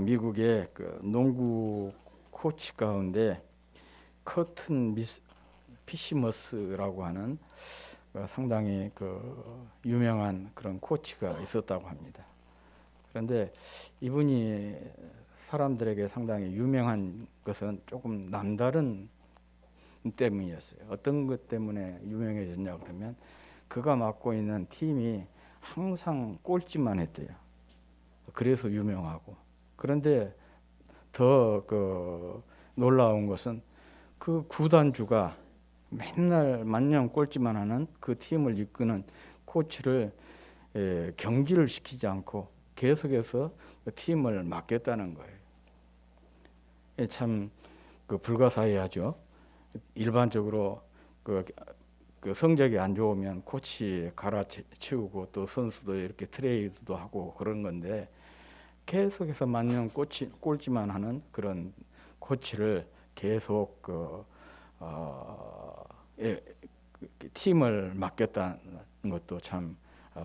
미국의 그 농구 코치 가운데 커튼 피시머스라고 하는 상당히 그 유명한 그런 코치가 있었다고 합니다. 그런데 이분이 사람들에게 상당히 유명한 것은 조금 남다른 때문이었어요. 어떤 것 때문에 유명해졌냐 그러면 그가 맡고 있는 팀이 항상 꼴찌만 했대요. 그래서 유명하고. 그런데 더 그 놀라운 것은 그 구단주가 맨날 만년 꼴찌만 하는 그 팀을 이끄는 코치를 경질을 시키지 않고 계속해서 그 팀을 맡겠다는 거예요. 참 그 불가사의하죠. 일반적으로 그 성적이 안 좋으면 코치 갈아치우고 또 선수도 이렇게 트레이드도 하고 그런 건데 계속해서 만년 꼴찌만 하는 그런 코치를 계속 팀을 맡겼다는 것도 참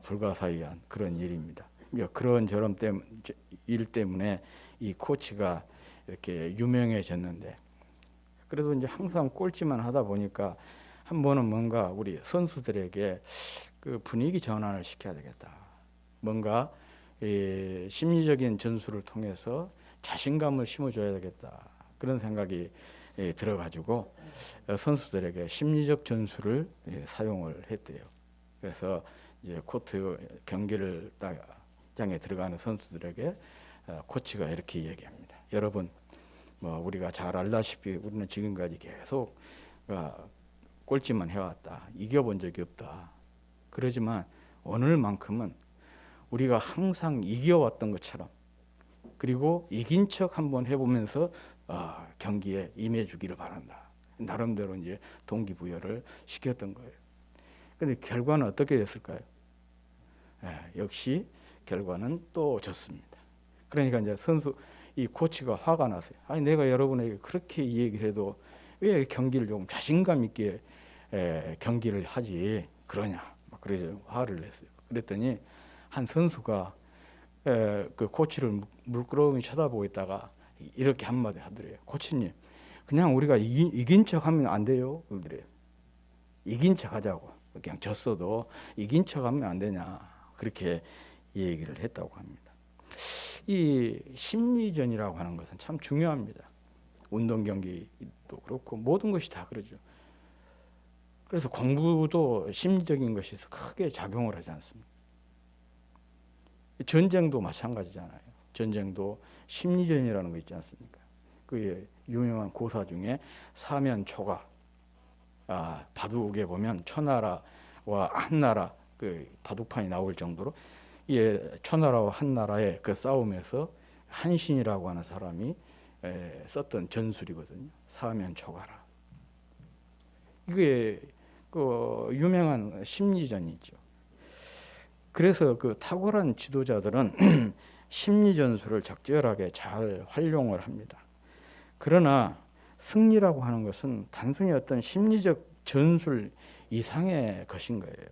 불가사의한 그런 일입니다. 그런 저런 일 때문에 이 코치가 이렇게 유명해졌는데 그래도 이제 항상 꼴찌만 하다 보니까 한 번은 뭔가 우리 선수들에게 그 분위기 전환을 시켜야 되겠다. 뭔가 심리적인 전술을 통해서 자신감을 심어줘야 되겠다. 그런 생각이 들어가지고 선수들에게 심리적 전술을 사용을 했대요. 그래서 이제 코트 경기를 장에 들어가는 선수들에게 코치가 이렇게 얘기합니다. 여러분, 뭐 우리가 잘 알다시피 우리는 지금까지 계속 꼴찌만 해왔다. 이겨본 적이 없다. 그러지만 오늘만큼은 우리가 항상 이겨왔던 것처럼 그리고 이긴 척 한번 해보면서 경기에 임해주기를 바란다. 나름대로 이제 동기부여를 시켰던 거예요. 그런데 결과는 어떻게 됐을까요? 역시 결과는 또 졌습니다. 그러니까 이제 이 코치가 화가 났어요. 아니 내가 여러분에게 그렇게 이 얘기를 해도 왜 경기를 좀 자신감 있게 경기를 하지 그러냐 막 그래서 화를 냈어요. 그랬더니 한 선수가 그 코치를 물끄러미 쳐다보고 있다가 이렇게 한마디 하더래요. 코치님, 그냥 우리가 이긴 척 하면 안 돼요. 그러더래요. 이긴 척 하자고. 그냥 졌어도 이긴 척 하면 안 되냐. 그렇게 얘기를 했다고 합니다. 이 심리전이라고 하는 것은 참 중요합니다. 운동 경기도 그렇고 모든 것이 다 그러죠. 그래서 공부도 심리적인 것이 크게 작용을 하지 않습니까? 전쟁도 마찬가지잖아요. 전쟁도 심리전이라는 거 있지 않습니까? 그 유명한 고사 중에 사면초가 바둑에 보면 초나라와 한나라 그 바둑판이 나올 정도로 초나라와 한나라의 그 싸움에서 한신이라고 하는 사람이 썼던 전술이거든요. 사면초가라. 이게 그 유명한 심리전이죠. 그래서 그 탁월한 지도자들은 심리 전술을 적절하게 잘 활용을 합니다. 그러나 승리라고 하는 것은 단순히 어떤 심리적 전술 이상의 것인 거예요.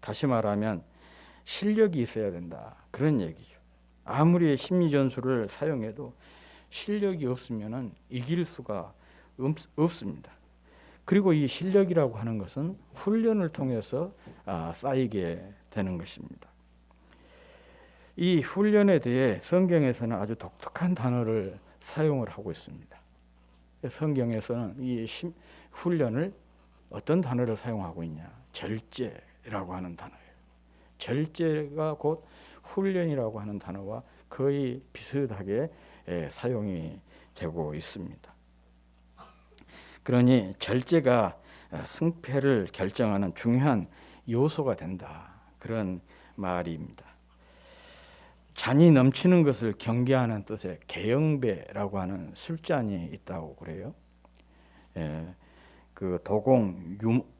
다시 말하면 실력이 있어야 된다. 그런 얘기죠. 아무리 심리 전술을 사용해도 실력이 없으면 이길 수가 없습니다. 그리고 이 실력이라고 하는 것은 훈련을 통해서 쌓이게 되는 것입니다. 이 훈련에 대해 성경에서는 아주 독특한 단어를 사용을 하고 있습니다. 성경에서는 이 훈련을 어떤 단어를 사용하고 있냐? 절제라고 하는 단어예요. 절제가 곧 훈련이라고 하는 단어와 거의 비슷하게 사용이 되고 있습니다. 그러니 절제가 승패를 결정하는 중요한 요소가 된다. 그런 말입니다. 잔이 넘치는 것을 경계하는 뜻의 계영배라고 하는 술잔이 있다고 그래요. 그 도공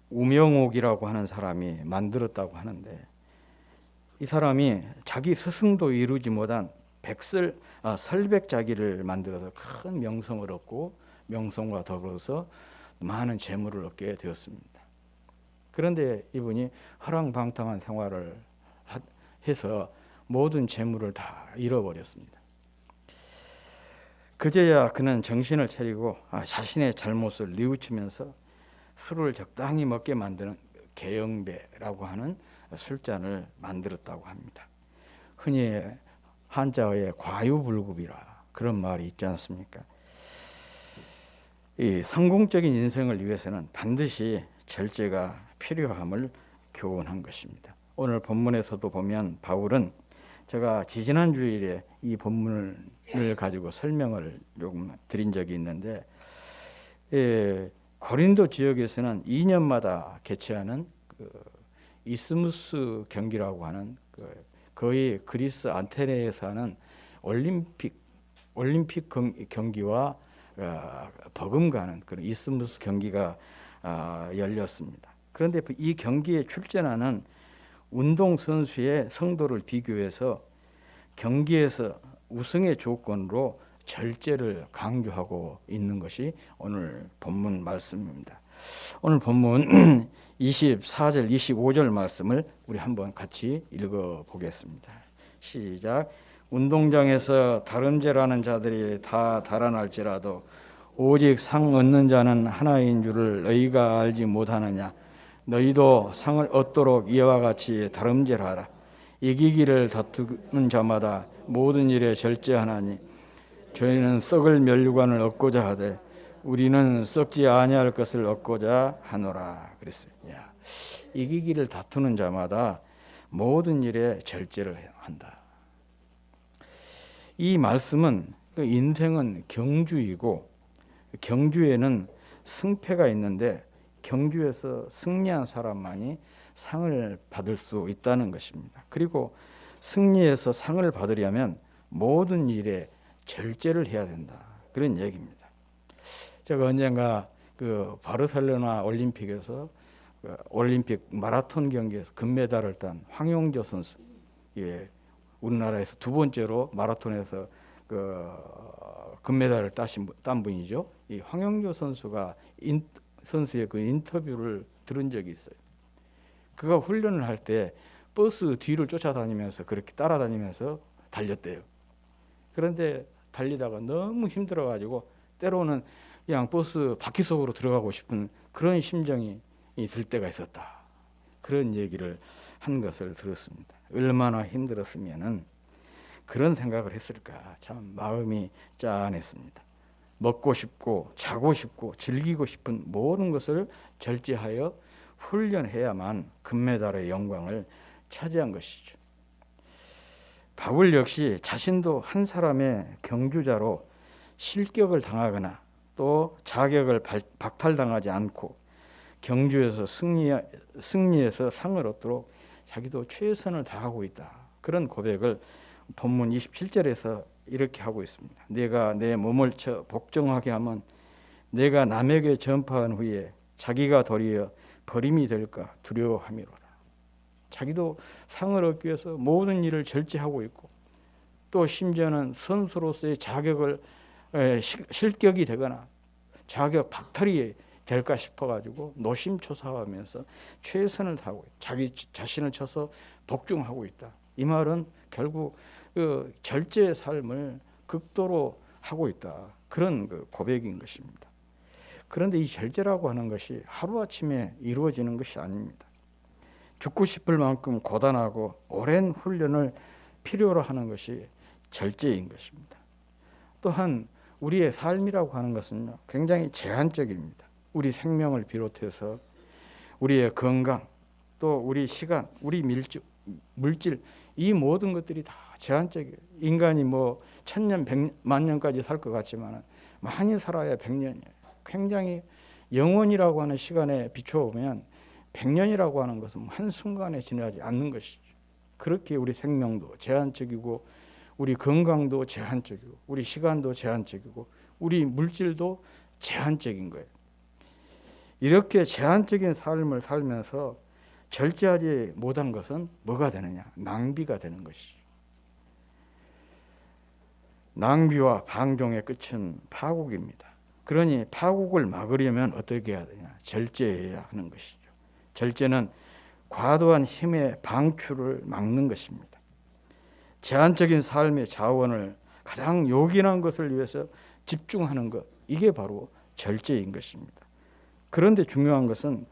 우명옥이라고 하는 사람이 만들었다고 하는데 이 사람이 자기 스승도 이루지 못한 설백자기를 만들어서 큰 명성을 얻고 명성과 더불어서 많은 재물을 얻게 되었습니다. 그런데 이분이 허랑방탕한 생활을 해서 모든 재물을 다 잃어버렸습니다. 그제야 그는 정신을 차리고 자신의 잘못을 뉘우치면서 술을 적당히 먹게 만드는 개영배라고 하는 술잔을 만들었다고 합니다. 흔히 한자어에 과유불급이라 그런 말이 있지 않습니까? 이 성공적인 인생을 위해서는 반드시 절제가 필요함을 교훈한 것입니다. 오늘 본문에서도 보면 바울은 제가 지지난 주일에 이 본문을 가지고 설명을 조금 드린 적이 있는데 고린도 지역에서는 2년마다 개최하는 이스무스 경기라고 하는 거의 그리스 아테네에서 하는 올림픽 경기와 버금가는 그런 이스무스 경기가 열렸습니다. 그런데 이 경기에 출전하는 운동 선수의 성도를 비교해서 경기에서 우승의 조건으로 절제를 강조하고 있는 것이 오늘 본문 말씀입니다. 오늘 본문 24절 25절 말씀을 우리 한번 같이 읽어보겠습니다. 시작. 운동장에서 다름질하는 자들이 다 달아날지라도 오직 상 얻는 자는 하나인 줄을 너희가 알지 못하느냐. 너희도 상을 얻도록 이와 같이 다름질하라. 이기기를 다투는 자마다 모든 일에 절제하나니 저희는 썩을 면류관을 얻고자 하되 우리는 썩지 아니할 것을 얻고자 하노라 그랬어요. 이기기를 다투는 자마다 모든 일에 절제를 한다. 이 말씀은 인생은 경주이고 경주에는 승패가 있는데 경주에서 승리한 사람만이 상을 받을 수 있다는 것입니다. 그리고 승리해서 상을 받으려면 모든 일에 절제를 해야 된다. 그런 얘기입니다. 제가 언젠가 바르셀로나 올림픽에서 올림픽 마라톤 경기에서 금메달을 딴 황용조 선수, 우리나라에서 두 번째로 마라톤에서 금메달을 딴 분이죠. 이 황용조 선수가 선수의 그 인터뷰를 들은 적이 있어요. 그가 훈련을 할 때 버스 뒤를 쫓아다니면서 그렇게 따라다니면서 달렸대요. 그런데 달리다가 너무 힘들어가지고 때로는 그냥 버스 바퀴 속으로 들어가고 싶은 그런 심정이 들 때가 있었다. 그런 얘기를 한 것을 들었습니다. 얼마나 힘들었으면은 그런 생각을 했을까. 참 마음이 짠했습니다. 먹고 싶고 자고 싶고 즐기고 싶은 모든 것을 절제하여 훈련해야만 금메달의 영광을 차지한 것이죠. 바울 역시 자신도 한 사람의 경주자로 실격을 당하거나 또 자격을 박탈당하지 않고 경주에서 승리해서 상을 얻도록 자기도 최선을 다하고 있다. 그런 고백을 본문 27절에서 이렇게 하고 있습니다. 내가 내 몸을 쳐 복종하게 하면 내가 남에게 전파한 후에 자기가 도리어 버림이 될까 두려워함이로다. 자기도 상을 얻기 위해서 모든 일을 절제하고 있고 또 심지어는 선수로서의 자격을 실격이 되거나 자격 박탈이 될까 싶어가지고 노심초사하면서 최선을 다하고 자기 자신을 쳐서 복종하고 있다. 이 말은 결국 절제의 삶을 극도로 하고 있다. 그런 고백인 것입니다. 그런데 이 절제라고 하는 것이 하루아침에 이루어지는 것이 아닙니다. 죽고 싶을 만큼 고단하고 오랜 훈련을 필요로 하는 것이 절제인 것입니다. 또한 우리의 삶이라고 하는 것은 굉장히 제한적입니다. 우리 생명을 비롯해서 우리의 건강, 또 우리 시간, 우리 물질 이 모든 것들이 다 제한적이에요. 인간이 1000년, 100만 년까지 살 것 같지만 많이 살아야 100년이에요. 굉장히 영원이라고 하는 시간에 비춰보면 100년이라고 하는 것은 한순간에 지나지 않는 것이죠. 그렇게 우리 생명도 제한적이고 우리 건강도 제한적이고 우리 시간도 제한적이고 우리 물질도 제한적인 거예요. 이렇게 제한적인 삶을 살면서 절제하지 못한 것은 뭐가 되느냐? 낭비가 되는 것이죠. 낭비와 방종의 끝은 파국입니다. 그러니 파국을 막으려면 어떻게 해야 되냐? 절제해야 하는 것이죠. 절제는 과도한 힘의 방출을 막는 것입니다. 제한적인 삶의 자원을 가장 요긴한 것을 위해서 집중하는 것, 이게 바로 절제인 것입니다. 그런데 중요한 것은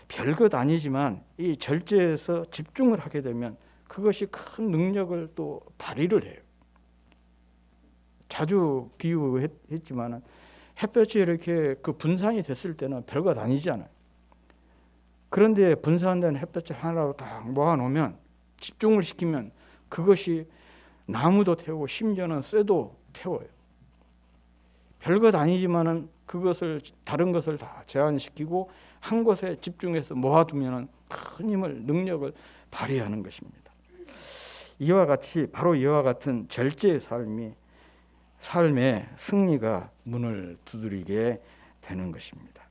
별것 아니지만 이 절제에서 집중을 하게 되면 그것이 큰 능력을 또 발휘를 해요. 자주 비유했지만 햇볕이 이렇게 그 분산이 됐을 때는 별것 아니잖아요. 그런데 분산된 햇볕을 하나로 딱 모아놓으면, 집중을 시키면 그것이 나무도 태우고 심지어는 쇠도 태워요. 별것 아니지만은 그것을, 다른 것을 다 제한시키고 한 곳에 집중해서 모아두면 큰 힘을, 능력을 발휘하는 것입니다. 이와 같이, 바로 이와 같은 절제의 삶의 승리가 문을 두드리게 되는 것입니다.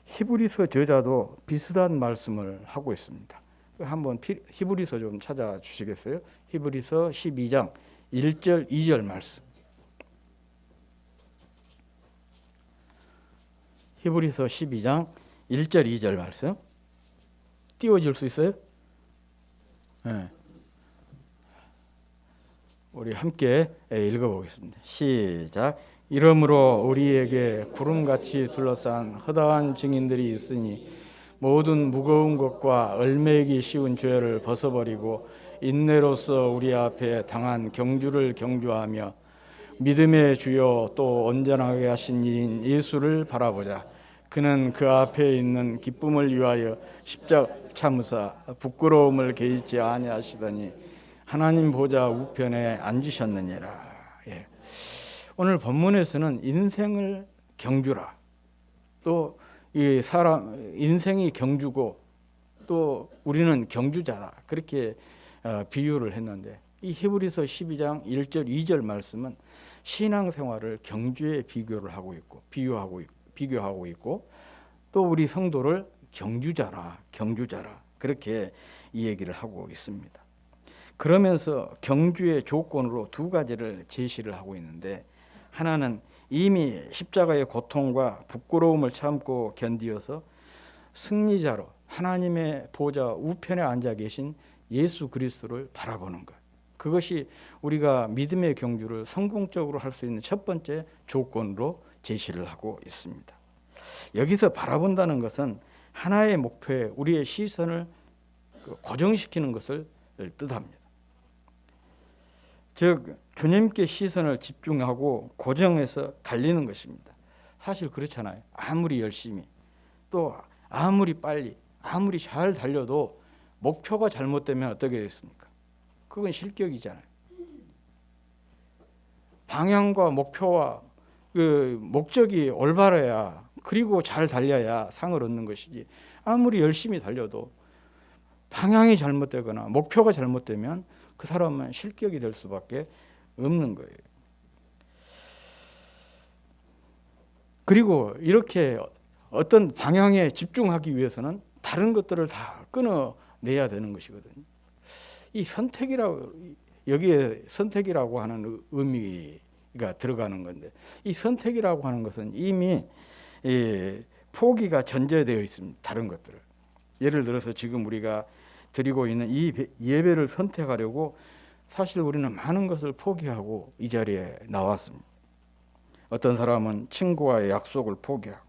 히브리서 저자도 비슷한 말씀을 하고 있습니다. 한번 히브리서 좀 찾아주시겠어요? 히브리서 12장 1절 2절 말씀. 히브리서 12장 1절 2절 말씀 띄워줄 수 있어요? 네. 우리 함께 읽어보겠습니다. 시작. 이러므로 우리에게 구름같이 둘러싼 허다한 증인들이 있으니 모든 무거운 것과 얼매기 쉬운 죄를 벗어버리고 인내로서 우리 앞에 당한 경주를 경주하며 믿음의 주요 또 온전하게 하신 이인 예수를 바라보자. 그는 그 앞에 있는 기쁨을 위하여 십자가 참으사 부끄러움을 개의치 아니하시더니 하나님 보좌 우편에 앉으셨느니라. 예. 오늘 본문에서는 인생을 경주라, 또 이 사람 인생이 경주고 또 우리는 경주자라, 그렇게 비유를 했는데, 이 히브리서 12장 1절 2절 말씀은 신앙생활을 경주에 비교하고 있고 또 우리 성도를 경주자라 그렇게 이 얘기를 하고 있습니다. 그러면서 경주의 조건으로 두 가지를 제시를 하고 있는데, 하나는 이미 십자가의 고통과 부끄러움을 참고 견디어서 승리자로 하나님의 보좌 우편에 앉아 계신 예수 그리스도를 바라보는 것, 그것이 우리가 믿음의 경주를 성공적으로 할 수 있는 첫 번째 조건으로 제시를 하고 있습니다. 여기서 바라본다는 것은 하나의 목표에 우리의 시선을 고정시키는 것을 뜻합니다. 즉 주님께 시선을 집중하고 고정해서 달리는 것입니다. 사실 그렇잖아요. 아무리 열심히, 또 아무리 빨리, 아무리 잘 달려도 목표가 잘못되면 어떻게 되겠습니까? 그건 실격이잖아요. 방향과 목표와 그 목적이 올바라야, 그리고 잘 달려야 상을 얻는 것이지, 아무리 열심히 달려도 방향이 잘못되거나 목표가 잘못되면 그 사람은 실격이 될 수밖에 없는 거예요. 그리고 이렇게 어떤 방향에 집중하기 위해서는 다른 것들을 다 끊어내야 되는 것이거든요. 이 선택이라고, 여기에 선택이라고 하는 의미가 들어가는 건데, 이 선택이라고 하는 것은 이미 포기가 전제되어 있습니다. 다른 것들을. 예를 들어서 지금 우리가 드리고 있는 이 예배를 선택하려고 사실 우리는 많은 것을 포기하고 이 자리에 나왔습니다. 어떤 사람은 친구와의 약속을 포기하고,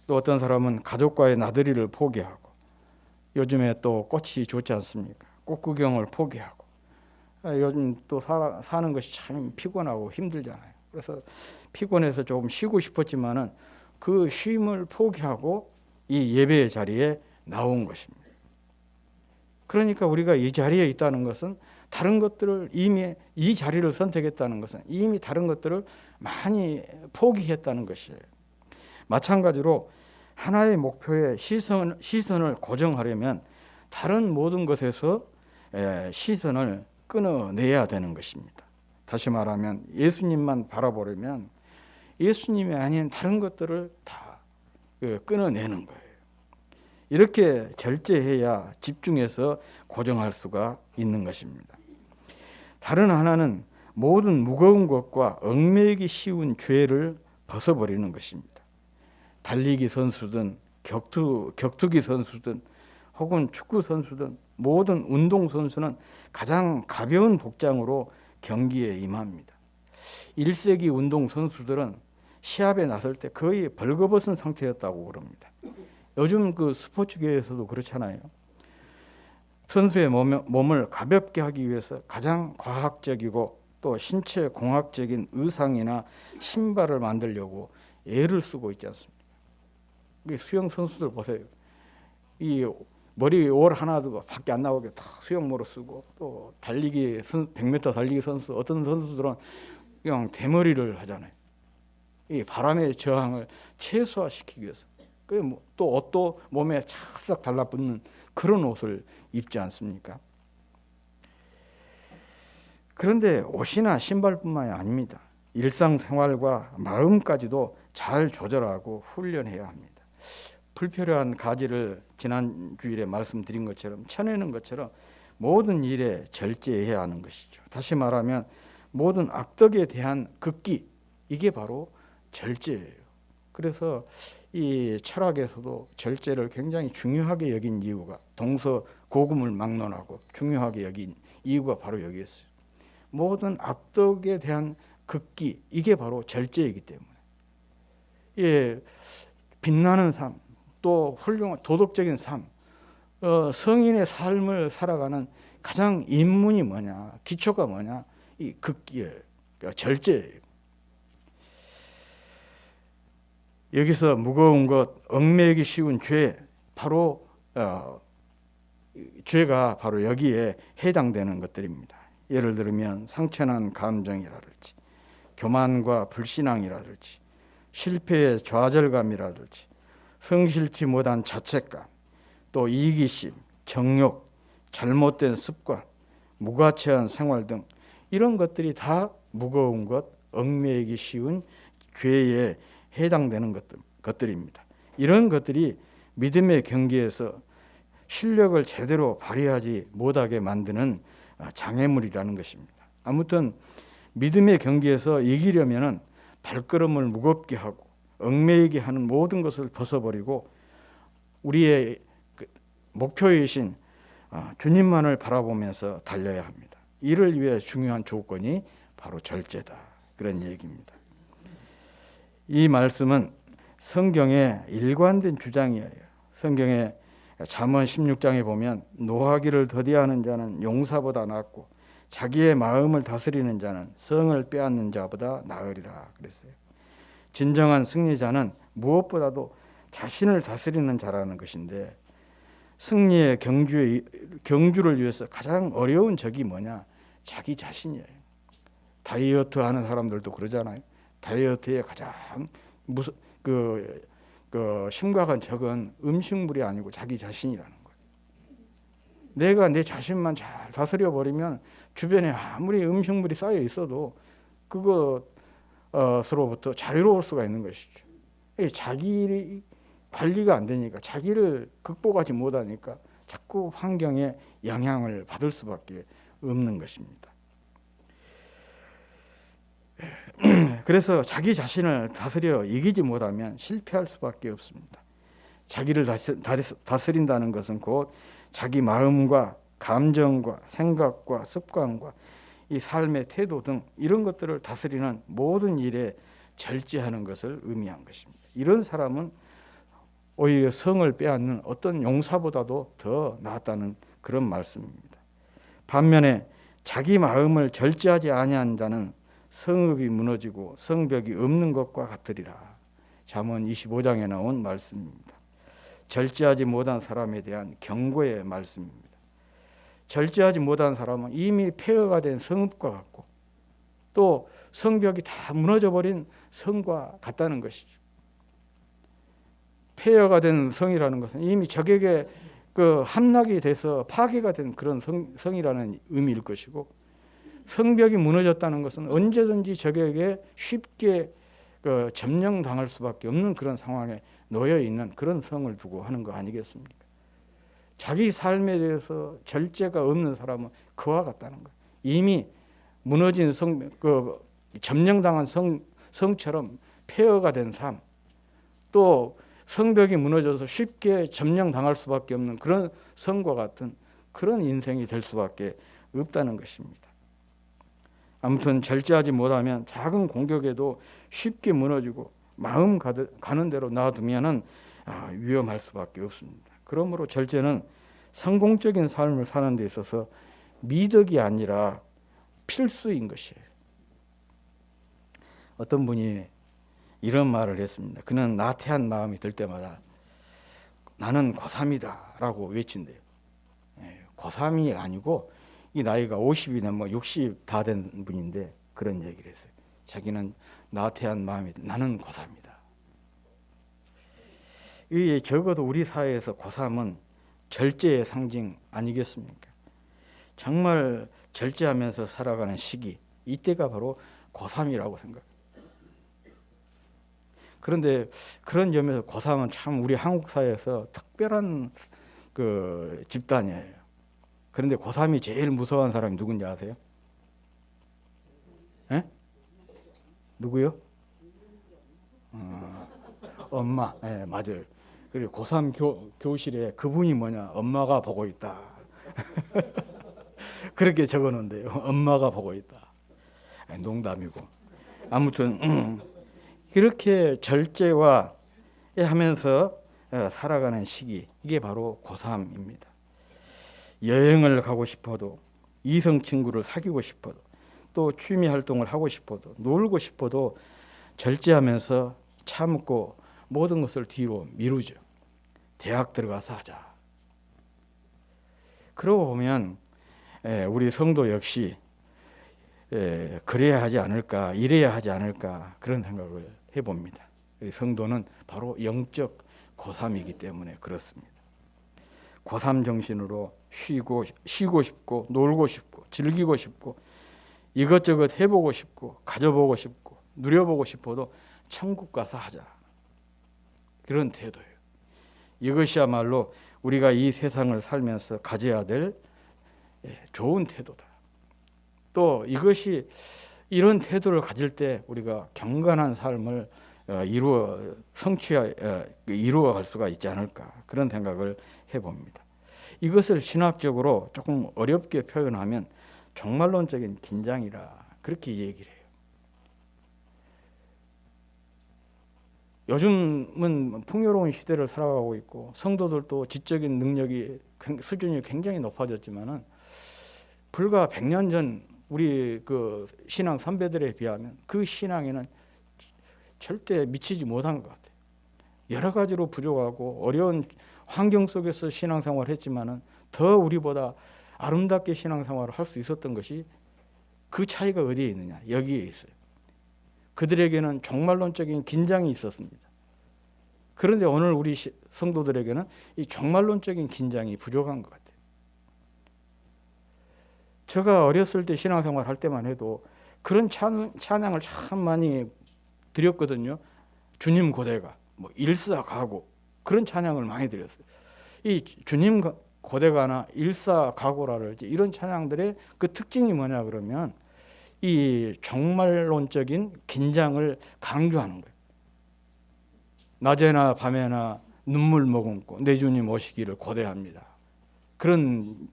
또 어떤 사람은 가족과의 나들이를 포기하고, 요즘에 또 꽃이 좋지 않습니까? 꽃 구경을 포기하고, 요즘 또 사는 것이 참 피곤하고 힘들잖아요. 그래서 피곤해서 조금 쉬고 싶었지만은 그 쉼을 포기하고 이 예배의 자리에 나온 것입니다. 그러니까 우리가 이 자리에 있다는 것은, 다른 것들을 이미, 이 자리를 선택했다는 것은 이미 다른 것들을 많이 포기했다는 것이에요. 마찬가지로 하나의 목표에 시선을 고정하려면 다른 모든 것에서 시선을 끊어내야 되는 것입니다. 다시 말하면 예수님만 바라보려면 예수님이 아닌 다른 것들을 다 끊어내는 거예요. 이렇게 절제해야 집중해서 고정할 수가 있는 것입니다. 다른 하나는 모든 무거운 것과 얽매이기 쉬운 죄를 벗어버리는 것입니다. 달리기 선수든 격투기 선수든 혹은 축구 선수든 모든 운동 선수는 가장 가벼운 복장으로 경기에 임합니다. 1세기 운동 선수들은 시합에 나설 때 거의 벌거벗은 상태였다고 그럽니다. 요즘 그 스포츠계에서도 그렇잖아요. 선수의 몸을 가볍게 하기 위해서 가장 과학적이고 또 신체 공학적인 의상이나 신발을 만들려고 애를 쓰고 있지 않습니까? 수영 선수들 보세요. 이 머리 올 하나도 밖에 안 나오게 다 수영모로 쓰고, 또 달리기 100m 달리기 선수, 어떤 선수들은 그냥 대머리를 하잖아요. 이 바람의 저항을 최소화시키기 위해서. 또 옷도 몸에 찰싹 달라붙는 그런 옷을 입지 않습니까? 그런데 옷이나 신발뿐만이 아닙니다. 일상생활과 마음까지도 잘 조절하고 훈련해야 합니다. 불필요한 가지를 지난 주일에 말씀드린 것처럼 쳐내는 것처럼 모든 일에 절제해야 하는 것이죠. 다시 말하면 모든 악덕에 대한 극기, 이게 바로 절제예요. 그래서 이 철학에서도 절제를 굉장히 중요하게 여긴 이유가, 동서고금을 막론하고 중요하게 여긴 이유가 바로 여기 있어요. 모든 악덕에 대한 극기, 이게 바로 절제이기 때문에, 예, 빛나는 삶, 또 훌륭한 도덕적인 삶, 성인의 삶을 살아가는 가장 입문이 뭐냐, 기초가 뭐냐, 이 극기예요. 그러니까 절제예요. 여기서 무거운 것, 얽매이기 쉬운 죄, 바로 죄가 바로 여기에 해당되는 것들입니다. 예를 들면 상처난 감정이라든지, 교만과 불신앙이라든지, 실패의 좌절감이라든지, 성실치 못한 자책감, 또 이기심, 정욕, 잘못된 습관, 무가치한 생활 등 이런 것들이 다 무거운 것, 얽매이기 쉬운 죄에 해당되는 것들입니다. 이런 것들이 믿음의 경계에서 실력을 제대로 발휘하지 못하게 만드는 장애물이라는 것입니다. 아무튼 믿음의 경계에서 이기려면 발걸음을 무겁게 하고 얽매이게 하는 모든 것을 벗어버리고 우리의 목표이신 주님만을 바라보면서 달려야 합니다. 이를 위해 중요한 조건이 바로 절제다, 그런 얘기입니다. 이 말씀은 성경의 일관된 주장이에요. 성경의 잠언 16장에 보면 노하기를 더디하는 자는 용사보다 낫고 자기의 마음을 다스리는 자는 성을 빼앗는 자보다 나으리라 그랬어요. 진정한 승리자는 무엇보다도 자신을 다스리는 자라는 것인데, 승리의 경주를 위해서 가장 어려운 적이 뭐냐? 자기 자신이에요. 다이어트 하는 사람들도 그러잖아요. 다이어트의 가장 심각한 적은 음식물이 아니고 자기 자신이라는 거예요. 내가 내 자신만 잘 다스려 버리면 주변에 아무리 음식물이 쌓여 있어도 그것으로부터 자유로울 수가 있는 것이죠. 자기 관리가 안 되니까, 자기를 극복하지 못하니까 자꾸 환경에 영향을 받을 수밖에 없는 것입니다. 그래서 자기 자신을 다스려 이기지 못하면 실패할 수밖에 없습니다. 자기를 다스린다는 것은 곧 자기 마음과 감정과 생각과 습관과 이 삶의 태도 등 이런 것들을 다스리는 모든 일에 절제하는 것을 의미한 것입니다. 이런 사람은 오히려 성을 빼앗는 어떤 용사보다도 더 낫다는 그런 말씀입니다. 반면에 자기 마음을 절제하지 아니한 자는 성읍이 무너지고 성벽이 없는 것과 같으리라. 잠언 25장에 나온 말씀입니다. 절제하지 못한 사람에 대한 경고의 말씀입니다. 절제하지 못한 사람은 이미 폐허가 된 성읍과 같고 또 성벽이 다 무너져버린 성과 같다는 것이죠. 폐허가 된 성이라는 것은 이미 적에게 함락이 돼서 파괴가 된 그런 성이라는 의미일 것이고, 성벽이 무너졌다는 것은 언제든지 적에게 쉽게 점령당할 수밖에 없는 그런 상황에 놓여 있는 그런 성을 두고 하는 거 아니겠습니까? 자기 삶에 대해서 절제가 없는 사람은 그와 같다는 거예요. 이미 무너진 점령당한 성처럼 폐허가 된 삶, 또 성벽이 무너져서 쉽게 점령당할 수밖에 없는 그런 성과 같은 그런 인생이 될 수밖에 없다는 것입니다. 아무튼 절제하지 못하면 작은 공격에도 쉽게 무너지고 마음 가는 대로 놔두면은 위험할 수밖에 없습니다. 그러므로 절제는 성공적인 삶을 사는 데 있어서 미덕이 아니라 필수인 것이에요. 어떤 분이 이런 말을 했습니다. 그는 나태한 마음이 들 때마다 나는 고3이다 라고 외친대요. 고3이 아니고 이 나이가 50이나 뭐 60 다 된 분인데 그런 얘기를 했어요. 자기는 나태한 마음이 나는 고3이다. 이 적어도 우리 사회에서 고3은 절제의 상징 아니겠습니까? 정말 절제하면서 살아가는 시기, 이때가 바로 고3이라고 생각해요. 그런데 그런 점에서 고3은 참 우리 한국 사회에서 특별한 그 집단이에요. 그런데 고3이 제일 무서워하는 사람이 누군지 아세요? 에? 누구요? 엄마. 네, 맞아요. 그리고 고3 교실에 그분이 뭐냐? 엄마가 보고 있다. 그렇게 적어놓은데요. 엄마가 보고 있다. 농담이고. 아무튼 이렇게 절제와 하면서 살아가는 시기, 이게 바로 고3입니다. 여행을 가고 싶어도, 이성 친구를 사귀고 싶어도, 또 취미 활동을 하고 싶어도, 놀고 싶어도 절제하면서 참고 모든 것을 뒤로 미루죠. 대학 들어가서 하자. 그러고 보면 우리 성도 역시 그래야 하지 않을까, 이래야 하지 않을까 그런 생각을 해봅니다. 성도는 바로 영적 고3이기 때문에 그렇습니다. 고3 정신으로 쉬고 싶고 놀고 싶고 즐기고 싶고 이것저것 해보고 싶고 가져보고 싶고 누려보고 싶어도 천국 가서 하자. 그런 태도예요. 이것이야말로 우리가 이 세상을 살면서 가져야 될 좋은 태도다. 또 이것이 이런 태도를 가질 때 우리가 경건한 삶을 이루어갈 수가 있지 않을까 그런 생각을 해봅니다. 이것을 신학적으로 조금 어렵게 표현하면 종말론적인 긴장이라 그렇게 얘기를 해요. 요즘은 풍요로운 시대를 살아가고 있고 성도들도 지적인 능력이 수준이 굉장히 높아졌지만은 불과 100년 전 우리 그 신앙 선배들에 비하면 그 신앙에는 절대 미치지 못한 것 같아요. 여러 가지로 부족하고 어려운 환경 속에서 신앙생활을 했지만은 더 우리보다 아름답게 신앙생활을 할 수 있었던 것이 그 차이가 어디에 있느냐? 여기에 있어요. 그들에게는 종말론적인 긴장이 있었습니다. 그런데 오늘 우리 성도들에게는 이 종말론적인 긴장이 부족한 것 같아요. 제가 어렸을 때 신앙생활 할 때만 해도 그런 찬양을 참 많이 드렸거든요. 주님 고대가, 뭐 일사가고 그런 찬양을 많이 드렸어요. 이 주님 고대가나 일사가고라든지 이런 찬양들의 그 특징이 뭐냐 그러면 이 종말론적인 긴장을 강조하는 거예요. 낮에나 밤에나 눈물 머금고 내 주님 오시기를 고대합니다. 그런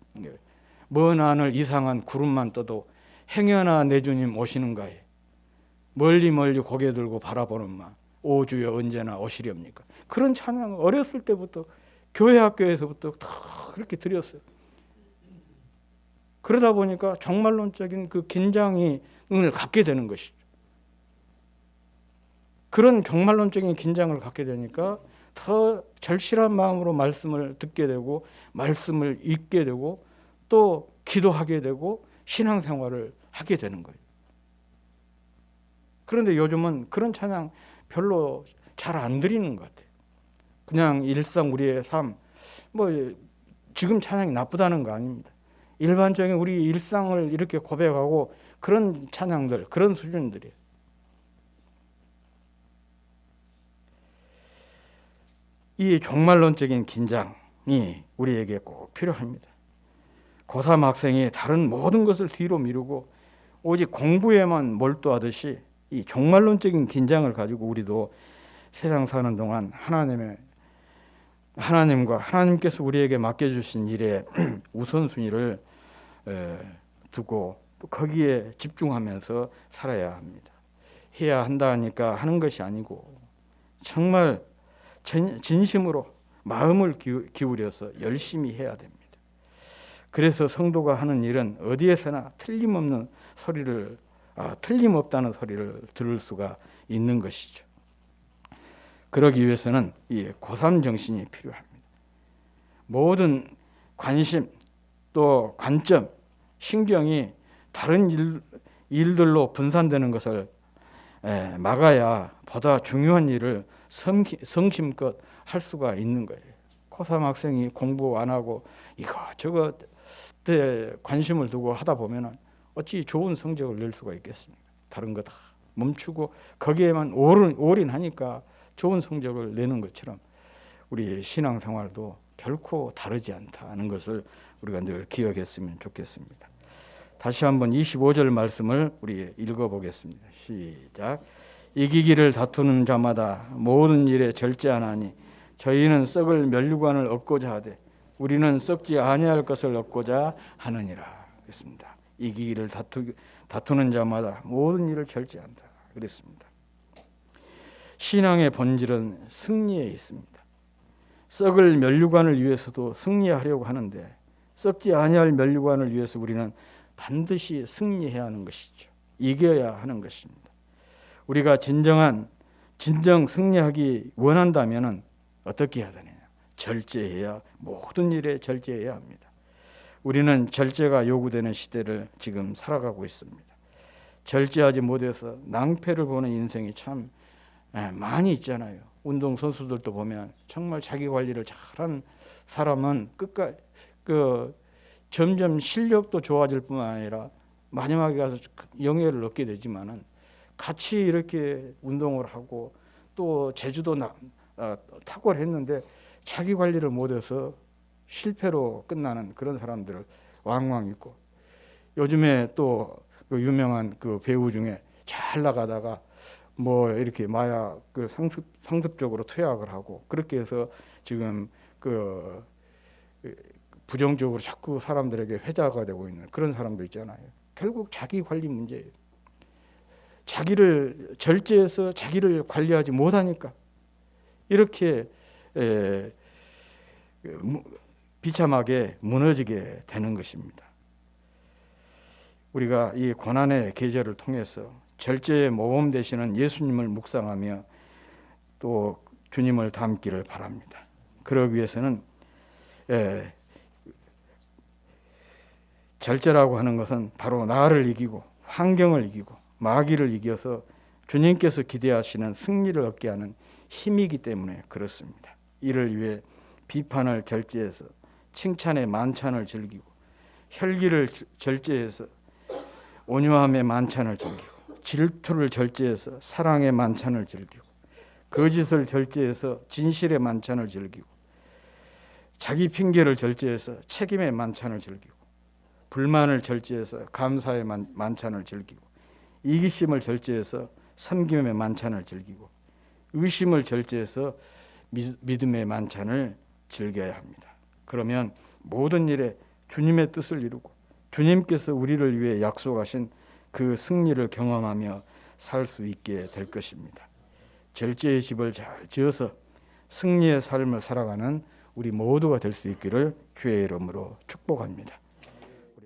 먼 하늘 이상한 구름만 떠도 행여나 내 주님 오시는가에 멀리 멀리 고개 들고 바라보는 마 오 주여 언제나 오시렵니까? 그런 찬양을 어렸을 때부터 교회 학교에서부터 다 그렇게 드렸어요. 그러다 보니까 종말론적인 그 긴장을 갖게 되는 것이죠. 그런 종말론적인 긴장을 갖게 되니까 더 절실한 마음으로 말씀을 듣게 되고 말씀을 읽게 되고 또 기도하게 되고 신앙생활을 하게 되는 거예요. 그런데 요즘은 그런 찬양 별로 잘 안 드리는 것 같아요. 그냥 일상 우리의 삶, 뭐 지금 찬양이 나쁘다는 거 아닙니다. 일반적인 우리 일상을 이렇게 고백하고 그런 찬양들, 그런 수준들이에요. 이 종말론적인 긴장이 우리에게 꼭 필요합니다. 고3 학생이 다른 모든 것을 뒤로 미루고 오직 공부에만 몰두하듯이 이 종말론적인 긴장을 가지고 우리도 세상 사는 동안 하나님과 하나님께서 우리에게 맡겨주신 일에 우선순위를 두고 또 거기에 집중하면서 살아야 합니다. 해야 한다 하니까 하는 것이 아니고 정말 진심으로 마음을 기울여서 열심히 해야 됩니다. 그래서 성도가 하는 일은 어디에서나 틀림없다는 소리를 들을 수가 있는 것이죠. 그러기 위해서는 이 고3 정신이 필요합니다. 모든 관심 또 관점, 신경이 다른 일들로 분산되는 것을 막아야 보다 중요한 일을 성심껏 할 수가 있는 거예요. 고3 학생이 공부 안 하고 이것저것 관심을 두고 하다 보면 어찌 좋은 성적을 낼 수가 있겠습니까? 다른 거 다 멈추고 거기에만 올인하니까 좋은 성적을 내는 것처럼 우리 신앙생활도 결코 다르지 않다는 것을 우리가 늘 기억했으면 좋겠습니다. 다시 한번 25절 말씀을 우리 읽어보겠습니다. 시작. 이기기를 다투는 자마다 모든 일에 절제하나니 저희는 썩을 면류관을 얻고자 하되 우리는 썩지 아니할 것을 얻고자 하느니라. 그랬습니다. 이기기를 다투는 자마다 모든 일을 절제한다. 그랬습니다. 신앙의 본질은 승리에 있습니다. 썩을 면류관을 위해서도 승리하려고 하는데 썩지 아니할 면류관을 위해서 우리는 반드시 승리해야 하는 것이죠. 이겨야 하는 것입니다. 우리가 진정 승리하기 원한다면 어떻게 해야 되느냐? 절제해야, 모든 일에 절제해야 합니다. 우리는 절제가 요구되는 시대를 지금 살아가고 있습니다. 절제하지 못해서 낭패를 보는 인생이 참 많이 있잖아요. 운동선수들도 보면 정말 자기 관리를 잘한 사람은 끝까지 점점 실력도 좋아질 뿐만 아니라 마지막에 가서 영예를 얻게 되지만은 같이 이렇게 운동을 하고 또 재주도 탁월했는데 자기 관리를 못해서 실패로 끝나는 그런 사람들 왕왕 있고, 요즘에 또 그 유명한 그 배우 중에 잘 나가다가 뭐 이렇게 마약 상습적으로 투약을 하고 그렇게 해서 지금 그 부정적으로 자꾸 사람들에게 회자가 되고 있는 그런 사람들 있잖아요. 결국 자기 관리 문제예요. 자기를 절제해서 자기를 관리하지 못하니까 이렇게 비참하게 무너지게 되는 것입니다. 우리가 이 고난의 계절을 통해서 절제의 모범 되시는 예수님을 묵상하며 또 주님을 닮기를 바랍니다. 그러기 위해서는 절제라고 하는 것은 바로 나를 이기고 환경을 이기고 마귀를 이겨서 주님께서 기대하시는 승리를 얻게 하는 힘이기 때문에 그렇습니다. 이를 위해 비판을 절제해서 칭찬의 만찬을 즐기고 혈기를 절제해서 온유함의 만찬을 즐기고 질투를 절제해서 사랑의 만찬을 즐기고 거짓을 절제해서 진실의 만찬을 즐기고 자기 핑계를 절제해서 책임의 만찬을 즐기고 불만을 절제해서 감사의 만찬을 즐기고 이기심을 절제해서 섬김의 만찬을 즐기고 의심을 절제해서 믿음의 만찬을 즐겨야 합니다. 그러면 모든 일에 주님의 뜻을 이루고 주님께서 우리를 위해 약속하신 그 승리를 경험하며 살 수 있게 될 것입니다. 절제의 집을 잘 지어서 승리의 삶을 살아가는 우리 모두가 될 수 있기를 주의 이름으로 축복합니다.